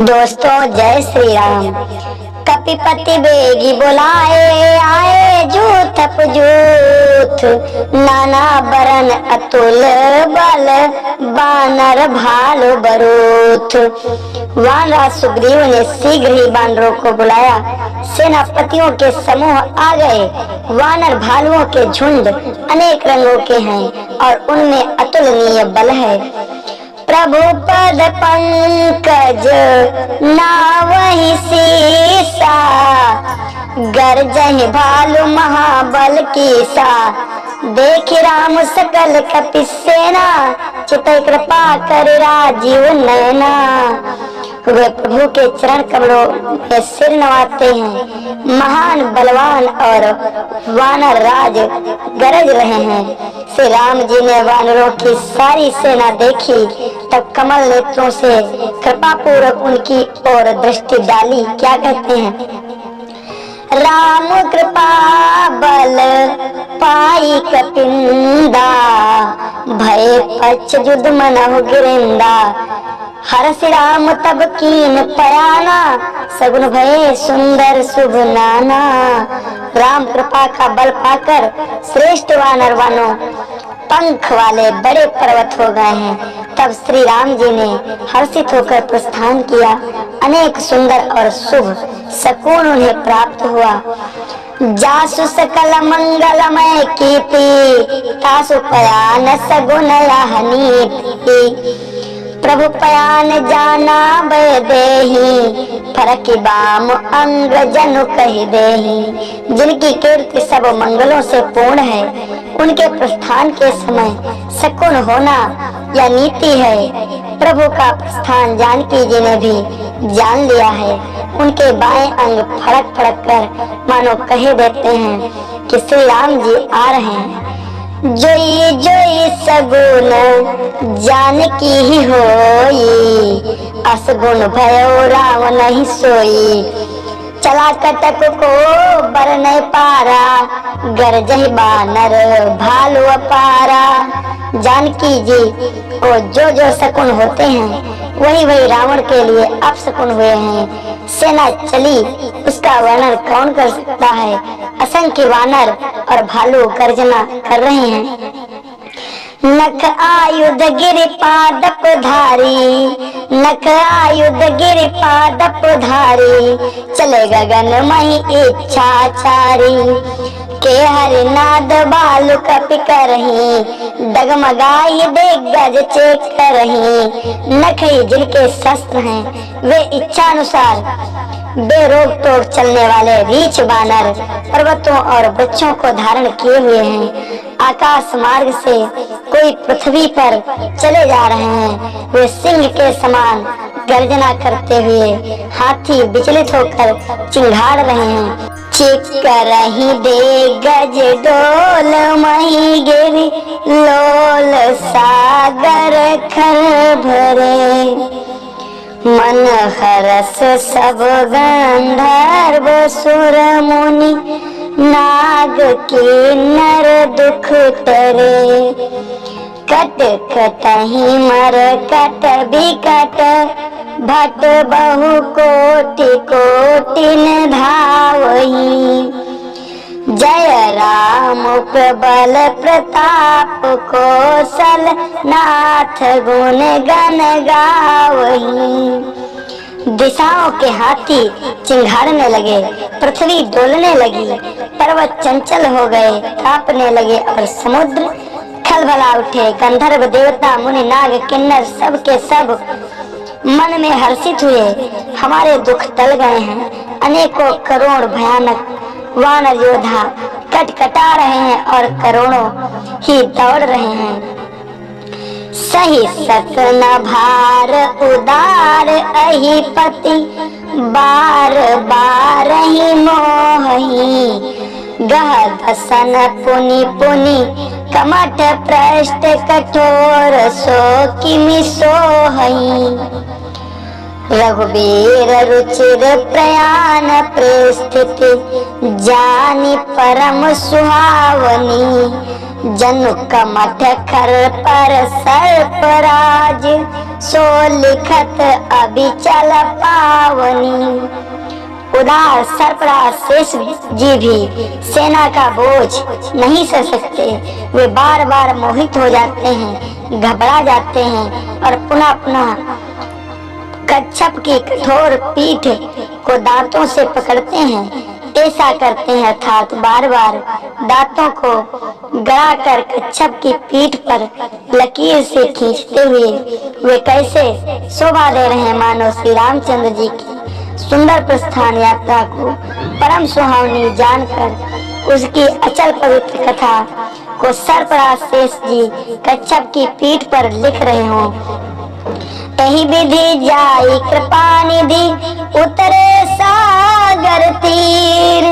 दोस्तों जय श्री राम। कपिपति बेगी बुलाए आए जूथ पजूथ, नाना बरन अतुल बल बानर भालु बरूथ। वानर सुग्रीव ने शीघ्र ही बानरों को बुलाया। सेनापतियों के समूह आ गए। वानर भालुओं के झुंड अनेक रंगों के हैं और उनमें अतुलनीय बल है। प्रभु पद पंकज नावहि सीसा, गरजहि भालु महाबल कीसा। देख राम सकल कपि सेना, चितई कृपा कर राजीव नैना। वे प्रभु के चरण कमलों में सिर नवाते हैं। महान बलवान और वानर राज गरज रहे हैं। श्री राम जी ने वानरों की सारी सेना देखी, तब कमल नेत्रों से कृपा पूर्वक उनकी ओर दृष्टि डाली। क्या कहते हैं? राम कृपा बल पाई कपिंदा, भय पक्ष युद्ध मनहु गिरिंदा। हरषि राम तब कीन पयाना, सगुन भये सुंदर शुभ नाना। राम कृपा का बल पाकर श्रेष्ठ वानर वानों पंख वाले बड़े पर्वत हो गए हैं। तब श्री राम जी ने हर्षित होकर प्रस्थान किया। अनेक सुंदर और शुभ शकुन उन्हें प्राप्त हुआ। जासु सकल मंगलमय कीर्ति, तासु पयान सगुन नीति। प्रभु पयान जाना बय देहि, फरकि बाम अंग जनु कहि देहि। जिनकी कीर्ति सब मंगलों से पूर्ण है, उनके प्रस्थान के समय शकुन होना या नीति है। प्रभु का प्रस्थान जानकी जी ने भी जान लिया है। उनके बाएं अंग फड़क फड़क कर मानो कहे देते हैं कि श्री राम जी आ रहे हैं। जोई जोई सगुन जानकी ही होई, असगुन भयो राम नहीं सोई। चला कटक को बर नहीं पारा, गरजहि बानर भालु अपारा। जानकी जी को जो शकुन होते हैं वही वही रावण के लिए अपशकुन हुए हैं। सेना चली, उसका वर्णन कौन कर सकता है। असंख्य वानर और भालू गर्जना कर रहे हैं। नख आयुध गिरि पादप धारी, नख आयुध गिरि पादप धारी। चले गगन मही इच्छाचारी, के हरिनाद बालु कपि करही। डगमगाई दिग्गज चेक करही। नख ही जिनके शस्त्र हैं, वे इच्छानुसार बेरोक टोक चलने वाले रीछ बानर पर्वतों और वृक्षों को धारण किए हुए हैं। आकाश मार्ग से कोई पृथ्वी पर चले जा रहे हैं। वे सिंह के समान गर्जना करते हुए हाथी विचलित होकर चिंघाड़ रहे हैं। चिक करही दे गज डोल मही गिरी लोल, सागर खर भरे। मन हरस सब गंधर्व सुर मुनि, नाग किन्नर दुख टरे। कट कटहि मर कट बिकट, भट बहु कोटि कोटिन धावहि। जय राम प्रबल प्रताप, कौशल नाथ गुण गण गावहि। दिशाओं के हाथी चिंघाड़ने लगे, पृथ्वी डोलने लगी, पर्वत चंचल हो गए, कांपने लगे और समुद्र खलबला उठे। गंधर्व देवता मुनि नाग किन्नर सब के सब मन में हर्षित हुए। हमारे दुख टल गए हैं। अनेकों करोड़ भयानक वानर योद्धा कटकटा रहे हैं और करोड़ों ही दौड़ रहे हैं। सही सत न भार उदार अहिपति, बार बार ही मोहि। गह दसन पुनि पुनि कमठ पृष्ठ, कठोर सो किमि सोहि। रघुबीर रुचिर प्रयाण परिस्थिति, जानी परम सुहावनी। जनु कमठ खर पर सर्पराज, सो लिखत अबिचल पावनी। उदार सर्पराज शेष जी भी सेना का बोझ नहीं सह सकते। वे बार बार मोहित हो जाते हैं, घबरा जाते हैं और पुनः पुनः कच्छप की कठोर पीठ को दांतों से पकड़ते हैं। ऐसा करते हैं अर्थात बार बार दांतों को गड़ा कर कच्छप की पीठ पर लकीर से खींचते हुए वे कैसे शोभा दे रहे हैं, मानो श्री रामचंद्र जी की सुंदर प्रस्थान यात्रा को परम सुहावनी जानकर उसकी अचल पवित्र कथा को सर्पराज शेष जी कच्छप की पीठ पर लिख रहे हों। यही विधि जाई कृपा निधि उतरे सागर तीर,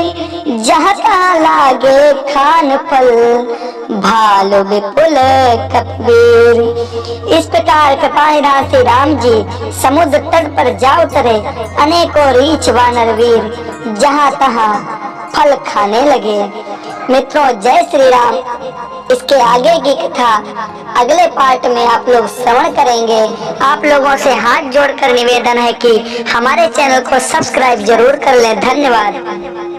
जहाँ तहाँ लागे खान फल भालो विपुल कबीर। इस प्रकार कृपानिधान श्री राम जी समुद्र तट पर जा उतरे। अनेकों रीछ वानर वीर जहाँ तहाँ फल खाने लगे। मित्रों, जय श्री राम। इसके आगे की कथा अगले पार्ट में आप लोग श्रवण करेंगे। आप लोगों से हाथ जोड़कर निवेदन है कि हमारे चैनल को सब्सक्राइब जरूर कर लें। धन्यवाद।